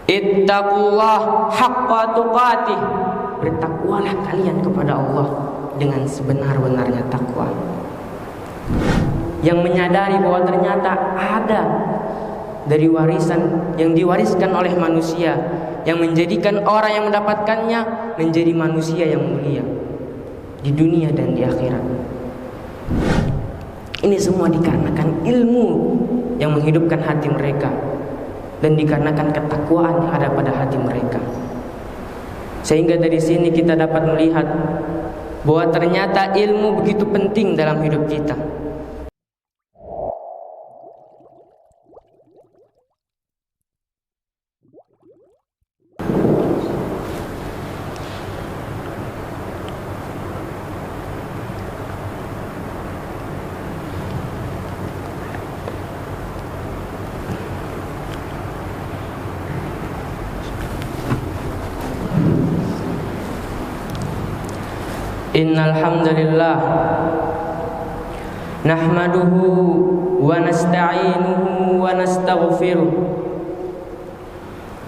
Ittaqullah haqqa tuqatih. Bertakwalah kalian kepada Allah dengan sebenar-benarnya takwa. Yang menyadari bahwa ternyata ada dari warisan yang diwariskan oleh manusia yang menjadikan orang yang mendapatkannya menjadi manusia yang mulia di dunia dan di akhirat. Ini semua dikarenakan ilmu yang menghidupkan hati mereka dan dikarenakan ketakwaan yang ada pada hati mereka. Sehingga dari sini kita dapat melihat bahwa ternyata ilmu begitu penting dalam hidup kita. Innal hamdalillah nahmaduhu wa nasta'inuhu wa nastaghfiruh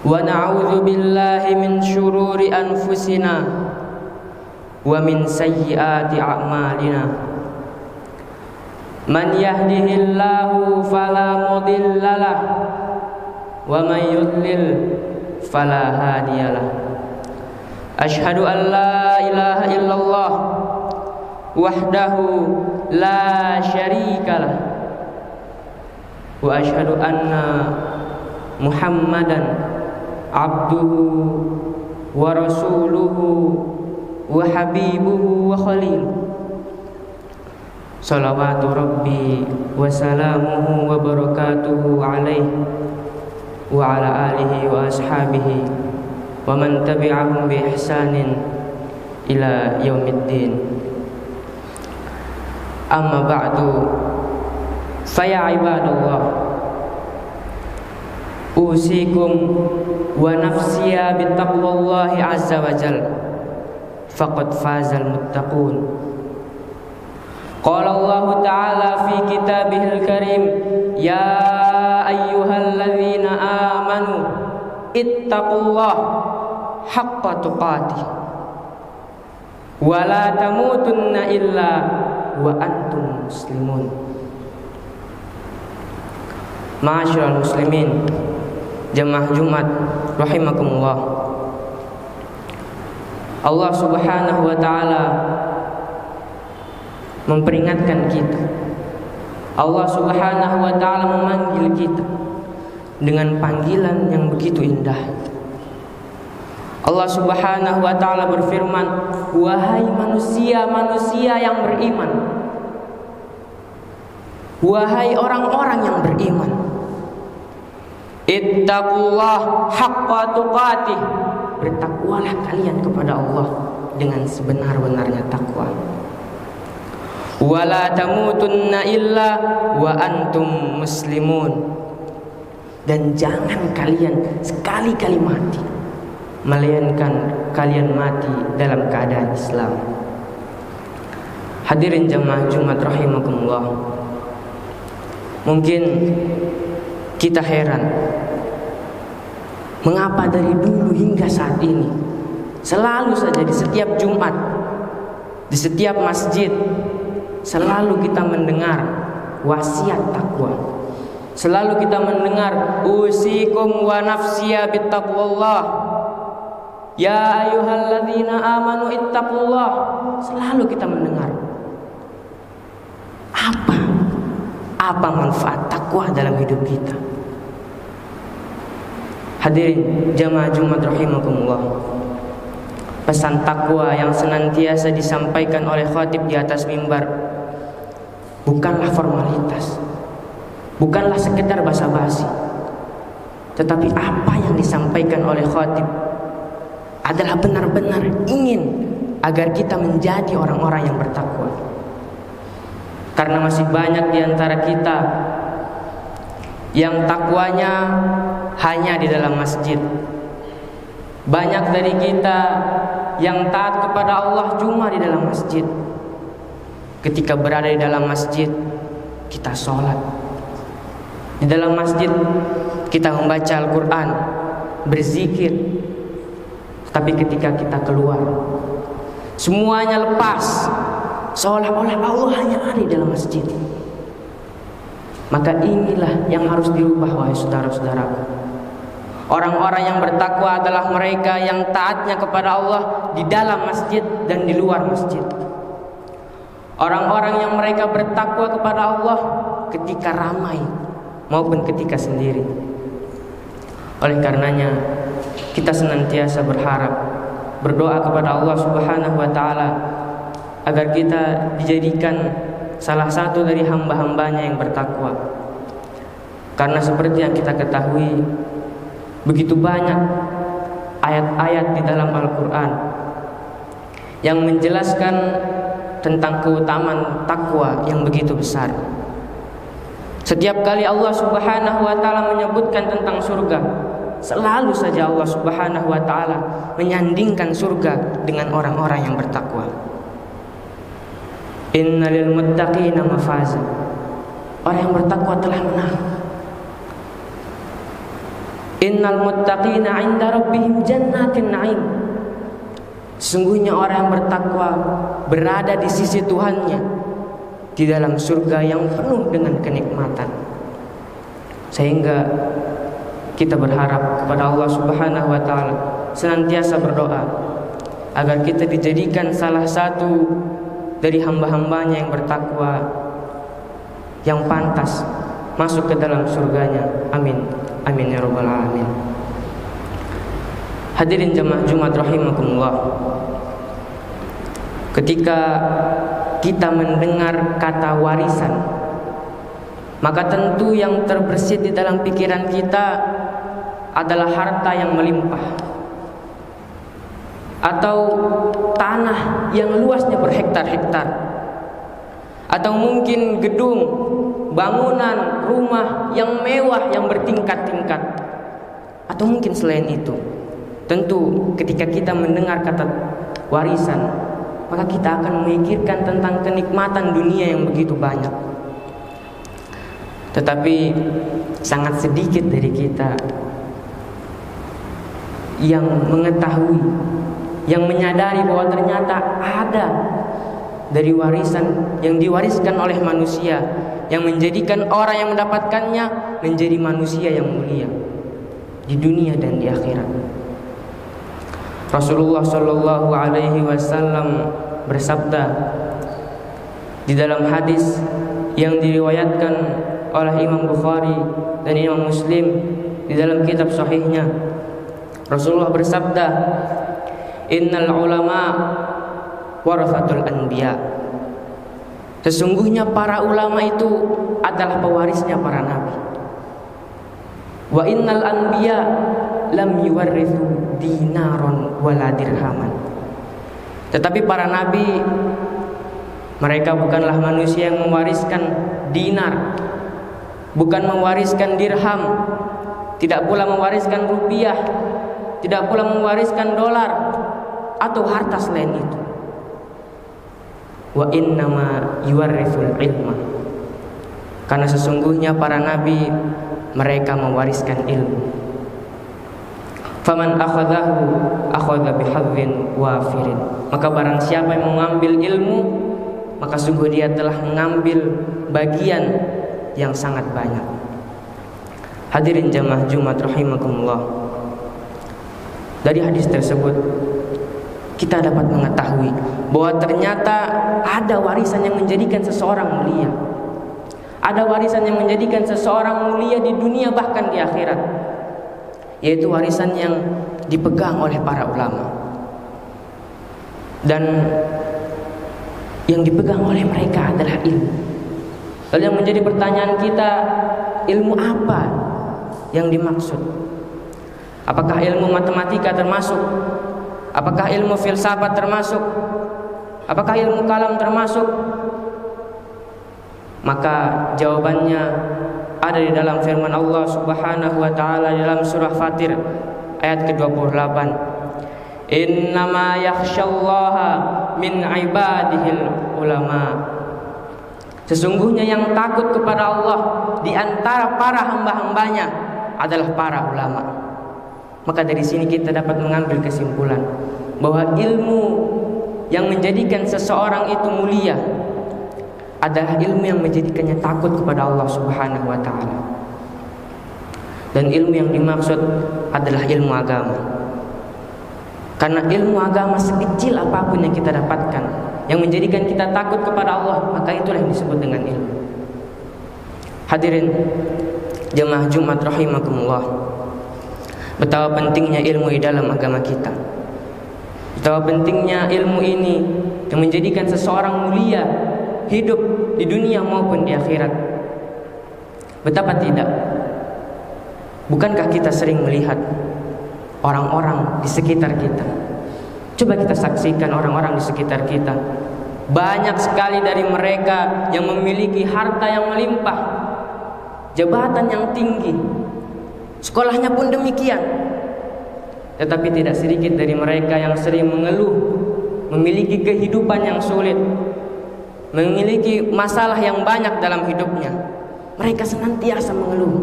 wa na'udzu billahi min syururi anfusina wa min sayyiati a'malina. Man yahdihillahu fala mudhillalah wa man yudlil fala hadiyalah. Ashhadu an la ilaha illallah wahdahu la syarikalah wa ashhadu anna Muhammadan abduhu wa rasuluhu wa habibuhu wa khaliluhu. Salawatu rabbi wa salamuhu wa barakatuhu alaihi wa ala alihi wa ashabihi wa man tabi'ahum bi ihsanin ila yaumiddin. Amma ba'du, fa ya ibadallah, usikum wa nafsiya bittaqwallahi azza wa jalla, faqad fazal muttaqun. Qala Allah ta'ala fi kitabihil karim, ya ayyuhalladzina amanu ittaqullah haqqa tuqatih wa la tamutunna illa wa antum muslimun. Ma'asyiral muslimin, jamaah Jumat rahimakumullah. Allah Subhanahu wa taala memperingatkan kita. Allah Subhanahu wa taala memanggil kita dengan panggilan yang begitu indah. Allah Subhanahu wa taala berfirman, wahai manusia-manusia yang beriman, wahai orang-orang yang beriman, ittaqullah haqqa tuqatih. Bertakwalah kalian kepada Allah dengan sebenar-benarnya takwa. Wala tamutunna illa wa antum muslimun. Dan jangan kalian sekali-kali mati melainkan kalian mati dalam keadaan Islam. Hadirin jamaah Jumat rahimakumullah, mungkin kita heran mengapa dari dulu hingga saat ini selalu saja di setiap Jumat, di setiap masjid selalu kita mendengar wasiat takwa. Selalu kita mendengar usikum wa nafsiya bittaqwallah, ya ayyuhalladzina amanu ittaqullah. Selalu kita mendengar. Apa manfaat takwa dalam hidup kita? Hadirin jamaah Jumat rahimakumullah, pesan takwa yang senantiasa disampaikan oleh khatib di atas mimbar bukanlah formalitas, bukanlah sekedar basa-basi, tetapi apa yang disampaikan oleh khatib adalah benar-benar ingin agar kita menjadi orang-orang yang bertakwa. Karena masih banyak di antara kita yang takwanya hanya di dalam masjid. Banyak dari kita yang taat kepada Allah cuma di dalam masjid. Ketika berada di dalam masjid, kita sholat. Di dalam masjid kita membaca Al-Quran. berzikir. Tapi ketika kita keluar, semuanya lepas, seolah-olah Allah hanya ada di dalam masjid. Maka inilah yang harus dirubah, wahai saudara-saudaraku. Orang-orang yang bertakwa adalah mereka yang taatnya kepada Allah di dalam masjid dan di luar masjid. Orang-orang yang mereka bertakwa kepada Allah ketika ramai maupun ketika sendiri. Oleh karenanya, kita senantiasa berharap, berdoa kepada Allah Subhanahu wa taala agar kita dijadikan salah satu dari hamba-hambanya yang bertakwa. Karena seperti yang kita ketahui, begitu banyak ayat-ayat di dalam Al-Quran yang menjelaskan tentang keutamaan takwa yang begitu besar. Setiap kali Allah Subhanahu wa taala menyebutkan tentang surga, selalu saja Allah Subhanahu wa taala menyandingkan surga dengan orang-orang yang bertakwa. Innalil muttaqina mafaza. Orang yang bertakwa telah menang. Innal muttaqina 'inda rabbihim jannatin na'im. Sungguhnya orang yang bertakwa berada di sisi Tuhannya di dalam surga yang penuh dengan kenikmatan. Sehingga kita berharap kepada Allah Subhanahu wa taala, senantiasa berdoa agar kita dijadikan salah satu dari hamba-hambanya yang bertakwa, yang pantas masuk ke dalam surganya. Amin. Amin ya rabbal alamin. Hadirin jemaah Jumat rahimakumullah. Ketika kita mendengar kata warisan, maka tentu yang terbersit di dalam pikiran kita adalah harta yang melimpah, atau tanah yang luasnya berhektar-hektar, atau mungkin gedung, bangunan, rumah yang mewah yang bertingkat-tingkat, atau mungkin selain itu. Tentu ketika kita mendengar kata warisan, maka kita akan memikirkan tentang kenikmatan dunia yang begitu banyak. Tetapi sangat sedikit dari kita yang mengetahui, yang menyadari bahwa ternyata ada dari warisan yang diwariskan oleh manusia, yang menjadikan orang yang mendapatkannya menjadi manusia yang mulia di dunia dan di akhirat. Rasulullah Shallallahu Alaihi Wasallam bersabda di dalam hadis yang diriwayatkan oleh Imam Bukhari dan Imam Muslim di dalam kitab sahihnya. Rasulullah bersabda, Innal ulama warasatul anbiya. Sesungguhnya para ulama itu adalah pewarisnya para nabi. Wa innal anbiya lam yuwarrithu dinaron wala dirhaman. Tetapi para nabi, mereka bukanlah manusia yang mewariskan dinar, bukan mewariskan dirham, tidak pula mewariskan rupiah, tidak pula mewariskan dolar atau harta selain itu. Wa innama yuwarrithul ilma. Karena sesungguhnya para nabi, mereka mewariskan ilmu. Faman akhadahu akhadha bihadzin wafirin. Maka barang siapa yang mengambil ilmu, maka sungguh dia telah mengambil bagian yang sangat banyak. Hadirin jamaah Jumat rahimakumullah. Dari hadis tersebut kita dapat mengetahui bahwa ternyata ada warisan yang menjadikan seseorang mulia. Ada warisan yang menjadikan seseorang mulia di dunia bahkan di akhirat, yaitu warisan yang dipegang oleh para ulama dan yang dipegang oleh mereka adalah ilmu. Lalu yang menjadi pertanyaan kita, ilmu apa yang dimaksud? Apakah ilmu matematika termasuk? Apakah ilmu filsafat termasuk? Apakah ilmu kalam termasuk? Maka jawabannya ada di dalam firman Allah Subhanahu wa taala dalam surah Fatir ayat ke-28. Innama yakhsyallaha min ibadihil ulama. Sesungguhnya yang takut kepada Allah di antara para hamba-hambanya adalah para ulama. Maka dari sini kita dapat mengambil kesimpulan bahwa ilmu yang menjadikan seseorang itu mulia adalah ilmu yang menjadikannya takut kepada Allah Subhanahu wa taala. Dan ilmu yang dimaksud adalah ilmu agama. Karena ilmu agama sekecil apapun yang kita dapatkan yang menjadikan kita takut kepada Allah, maka itulah yang disebut dengan ilmu. Hadirin jemaah Jumat rahimakumullah, betapa pentingnya ilmu di dalam agama kita. Betapa pentingnya ilmu ini yang menjadikan seseorang mulia hidup di dunia maupun di akhirat. Betapa tidak? Bukankah kita sering melihat orang-orang di sekitar kita? Coba kita saksikan orang-orang di sekitar kita. Banyak sekali dari mereka yang memiliki harta yang melimpah, jabatan yang tinggi, sekolahnya pun demikian. Tetapi tidak sedikit dari mereka yang sering mengeluh, memiliki kehidupan yang sulit, memiliki masalah yang banyak dalam hidupnya. Mereka senantiasa mengeluh.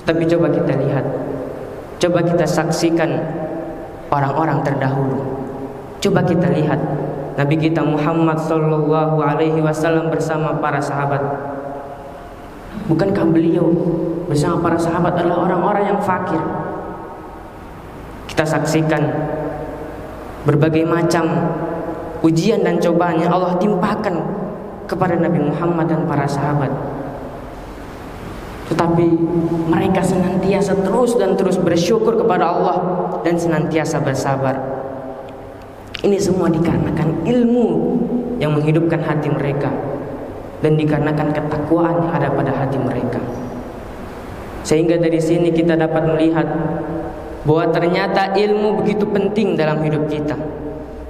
Tapi coba kita lihat, coba kita saksikan orang-orang terdahulu. Coba kita lihat Nabi kita Muhammad sallallahu alaihi wasallam bersama para sahabat. Bukankah beliau bersama para sahabat adalah orang-orang yang fakir? Kita saksikan berbagai macam ujian dan cobaan yang Allah timpakan kepada Nabi Muhammad dan para sahabat. Tetapi mereka senantiasa terus dan terus bersyukur kepada Allah dan senantiasa bersabar. Ini semua dikarenakan ilmu yang menghidupkan hati mereka dan dikarenakan ketakwaan yang ada pada hati mereka. Sehingga dari sini kita dapat melihat bahwa ternyata ilmu begitu penting dalam hidup kita.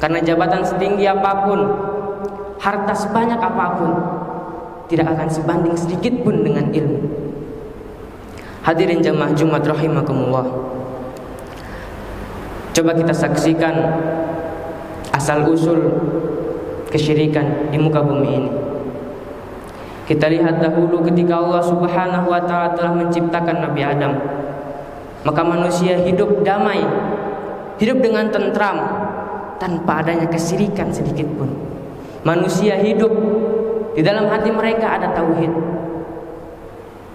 Karena jabatan setinggi apapun, harta sebanyak apapun, tidak akan sebanding sedikit pun dengan ilmu. Hadirin jamaah Jumat rahimakumullah, coba kita saksikan asal usul kesyirikan di muka bumi ini. Kita lihat dahulu ketika Allah Subhanahu wa taala telah menciptakan Nabi Adam, maka manusia hidup damai, hidup dengan tentram tanpa adanya kesyirikan sedikit pun. Manusia hidup di dalam hati mereka ada tauhid.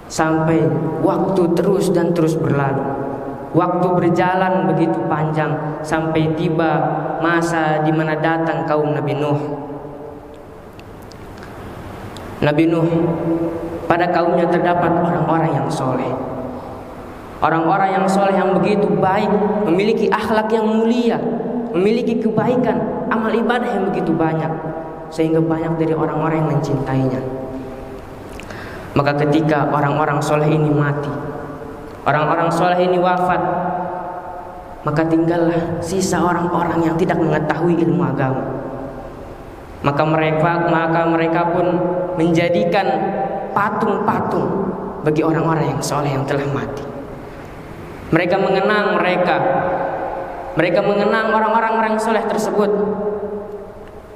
Sampai waktu terus dan terus berlalu. Waktu berjalan begitu panjang sampai tiba masa di mana datang kaum Nabi Nuh. Nabi Nuh, pada kaumnya terdapat orang-orang yang soleh. Orang-orang yang soleh yang begitu baik, memiliki akhlak yang mulia, memiliki kebaikan, amal ibadah yang begitu banyak, sehingga banyak dari orang-orang yang mencintainya. Maka ketika orang-orang soleh ini mati, orang-orang soleh ini wafat, maka tinggallah sisa orang-orang yang tidak mengetahui ilmu agama. Maka mereka pun menjadikan patung-patung bagi orang-orang yang soleh yang telah mati. Mereka mengenang mereka mengenang orang-orang yang soleh tersebut.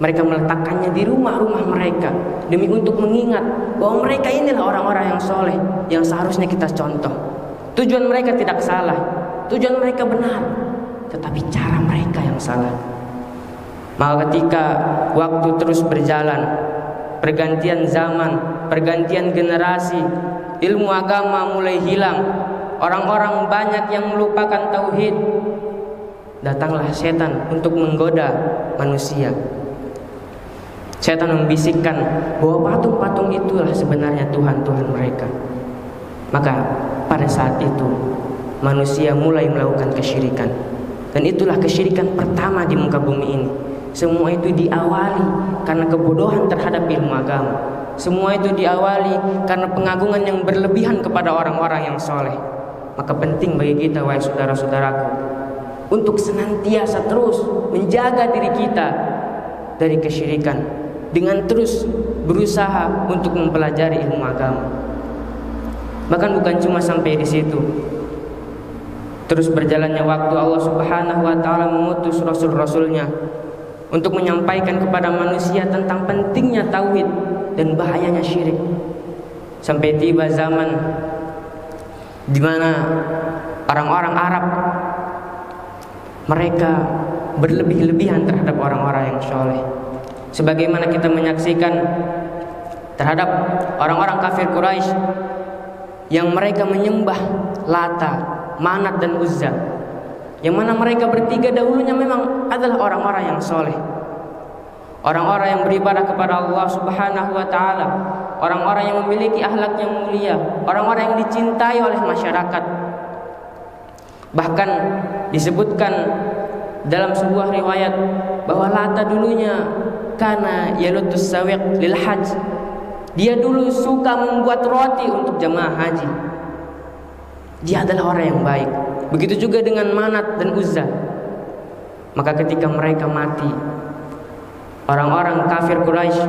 Mereka meletakkannya di rumah-rumah mereka demi untuk mengingat bahwa mereka inilah orang-orang yang soleh yang seharusnya kita contoh. Tujuan mereka tidak salah, tujuan mereka benar, tetapi cara mereka yang salah. Maka ketika waktu terus berjalan, pergantian zaman, pergantian generasi, ilmu agama mulai hilang, orang-orang banyak yang melupakan tauhid, datanglah setan untuk menggoda manusia. Setan membisikkan bahwa patung-patung itulah sebenarnya Tuhan-Tuhan mereka. Maka pada saat itu manusia mulai melakukan kesyirikan. Dan itulah kesyirikan pertama di muka bumi ini. Semua itu diawali karena kebodohan terhadap ilmu agama. Semua itu diawali karena pengagungan yang berlebihan kepada orang-orang yang soleh. Maka penting bagi kita, wahai saudara-saudaraku, untuk senantiasa terus menjaga diri kita dari kesyirikan, dengan terus berusaha untuk mempelajari ilmu agama. Bahkan bukan cuma sampai di situ. Terus berjalannya waktu, Allah Subhanahu wa taala mengutus rasul-rasulnya untuk menyampaikan kepada manusia tentang pentingnya tauhid dan bahayanya syirik. Sampai tiba zaman di mana orang-orang Arab, mereka berlebih-lebihan terhadap orang-orang yang soleh. Sebagaimana kita menyaksikan terhadap orang-orang kafir Quraisy yang mereka menyembah Lata, Manat dan Uzza, yang mana mereka bertiga dahulunya memang adalah orang-orang yang soleh, orang-orang yang beribadah kepada Allah Subhanahu wa ta'ala, orang-orang yang memiliki akhlak yang mulia, orang-orang yang dicintai oleh masyarakat. Bahkan disebutkan dalam sebuah riwayat bahwa Lata dulunya kana yalutus sawiq lil hajj, dia dulu suka membuat roti untuk jamaah haji. Dia adalah orang yang baik. Begitu juga dengan Manat dan Uzza. Maka ketika mereka mati, orang-orang kafir Quraisy,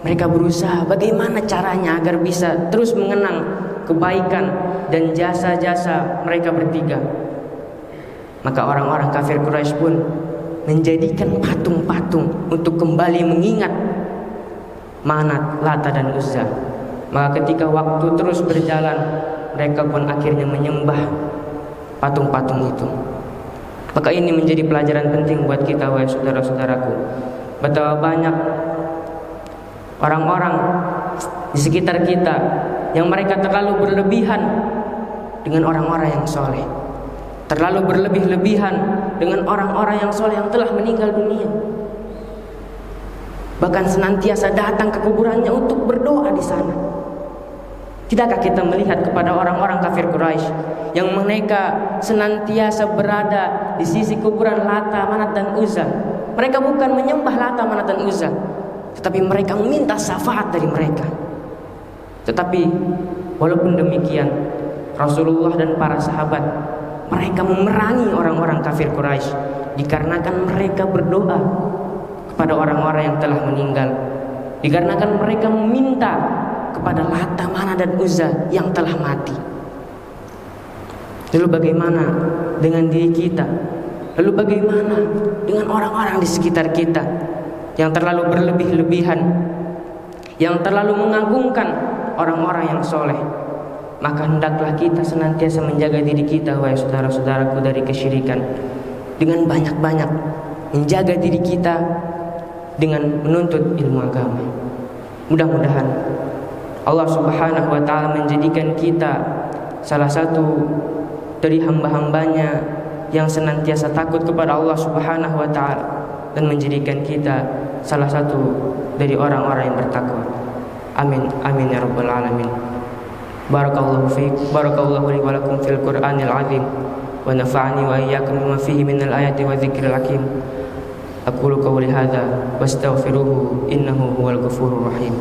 mereka berusaha bagaimana caranya agar bisa terus mengenang kebaikan dan jasa-jasa mereka bertiga. Maka orang-orang kafir Quraisy pun menjadikan patung-patung untuk kembali mengingat Manat, Lata dan Uzza. Maka ketika waktu terus berjalan, mereka pun akhirnya menyembah patung-patung itu. Maka ini menjadi pelajaran penting buat kita, wahai saudara-saudaraku. Betapa banyak orang-orang di sekitar kita yang mereka terlalu berlebihan dengan orang-orang yang soleh, terlalu berlebih-lebihan dengan orang-orang yang soleh yang telah meninggal dunia. Bahkan senantiasa datang ke kuburannya untuk berdoa di sana. Tidakkah kita melihat kepada orang-orang kafir Quraisy yang mereka senantiasa berada di sisi kuburan Lata, Manat dan Uzza? Mereka bukan menyembah Lata, Manat dan Uzza, tetapi mereka meminta syafaat dari mereka. Tetapi walaupun demikian, Rasulullah dan para sahabat mereka memerangi orang-orang kafir Quraisy dikarenakan mereka berdoa kepada orang-orang yang telah meninggal, dikarenakan mereka meminta kepada Lata, Manat dan Uzza yang telah mati. Lalu bagaimana dengan diri kita? Lalu bagaimana dengan orang-orang di sekitar kita yang terlalu berlebih-lebihan, yang terlalu mengagungkan orang-orang yang soleh? Maka hendaklah kita senantiasa menjaga diri kita, wahai saudara-saudaraku, dari kesyirikan dengan banyak-banyak menjaga diri kita dengan menuntut ilmu agama. Mudah-mudahan Allah Subhanahu wa ta'ala menjadikan kita salah satu dari hamba-hambanya yang senantiasa takut kepada Allah Subhanahu wa ta'ala, dan menjadikan kita salah satu dari orang-orang yang bertakwa. Amin, amin ya rabbal alamin. Barakallahu fiik, barakallahu li wa lakum fil Qur'anil azim, wa nafa'ani wa iyyakum bima fihi minal ayati wa dzikril hakim. Aqulu qawli hadza wastaghfiruhu innahu huwal ghafurur rahim.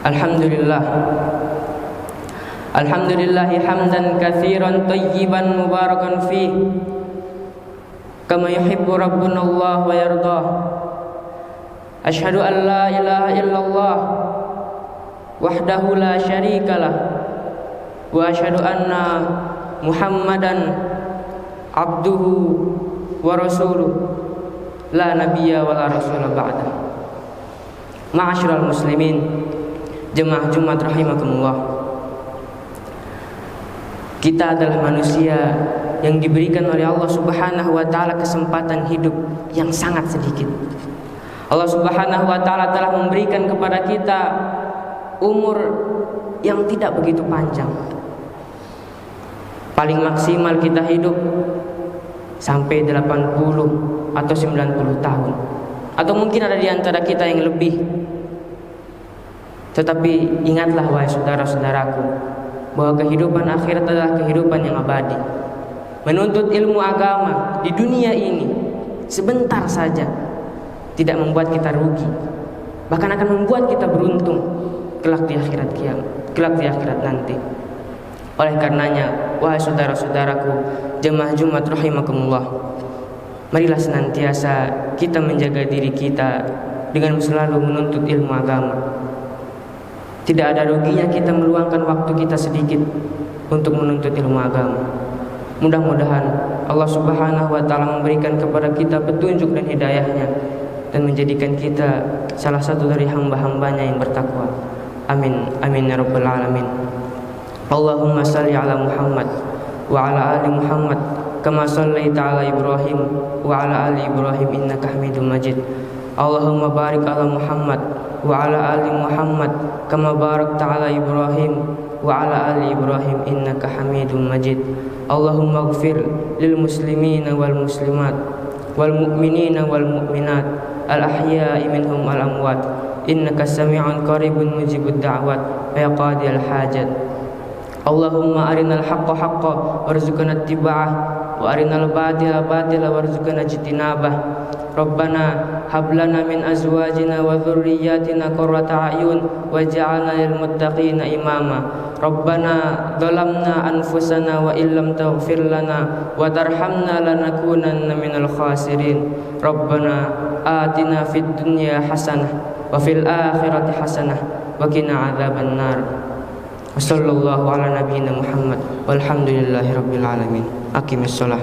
Alhamdulillah, alhamdulillahi hamdan katsiran tayyiban mubarakan fih, kama yuhibbu rabbuna Allah wa yardah. Asyhadu an la ilaha illallah wahdahu la syarikalah, wa asyhadu anna Muhammadan abduhu wa rasuluh, la nabiyya wa la rasula ba'dah. Ma'asyiral muslimin, jemaah Jumat rahimakumullah. Kita adalah manusia yang diberikan oleh Allah Subhanahu wa ta'ala kesempatan hidup yang sangat sedikit. Allah Subhanahu wa ta'ala telah memberikan kepada kita umur yang tidak begitu panjang. Paling maksimal kita hidup sampai 80 atau 90 tahun. Atau mungkin ada di antara kita yang lebih. Tetapi ingatlah, wahai saudara-saudaraku, bahwa kehidupan akhirat adalah kehidupan yang abadi. Menuntut ilmu agama di dunia ini sebentar saja tidak membuat kita rugi, bahkan akan membuat kita beruntung kelak di akhirat kiamat, kelak di akhirat nanti. Oleh karenanya, wahai saudara-saudaraku, jemaah Jumat rahimakumullah, marilah senantiasa kita menjaga diri kita dengan selalu menuntut ilmu agama. Tidak ada ruginya kita meluangkan waktu kita sedikit untuk menuntut ilmu agama. Mudah-mudahan Allah Subhanahu wa taala memberikan kepada kita petunjuk dan hidayahnya dan menjadikan kita salah satu dari hamba-hambanya yang bertakwa. Amin. Amin ya rabbal alamin. Allahumma salli ala Muhammad wa ala ali Muhammad kama shallaita ala Ibrahim wa ala ali Ibrahim innaka Hamidum Majid. Allahumma barik ala Muhammad wa ala ali Muhammad kama barakta ala Ibrahim wa ala ali Ibrahim innaka Hamidum Majid. Allahumma ighfir lil muslimina wal muslimat wal mu'minina wal mu'minat al ahya'i minhum wal amwat innaka sami'un qaribun mujibud da'wat wa qadiyal hajat. Allahumma arinal haqqa haqqa warzuqna ittiba'ah wa arinal batila batila warzuqna ijtinabah. Rabbana hab lana min azwajina wa dhurriyyatina qurrata a'yun waj'alna lil muttaqina imama. Rabbana dhalamna anfusana wa illam taghfir lana wa tarhamna lanakunanna minal khasirin. Rabbana atina fid dunya hasanah wa fil akhirati hasanah wa qina adzaban nar. Wassallallahu ala nabiyyina Muhammad walhamdulillahi rabbil alamin. Aqimissalah.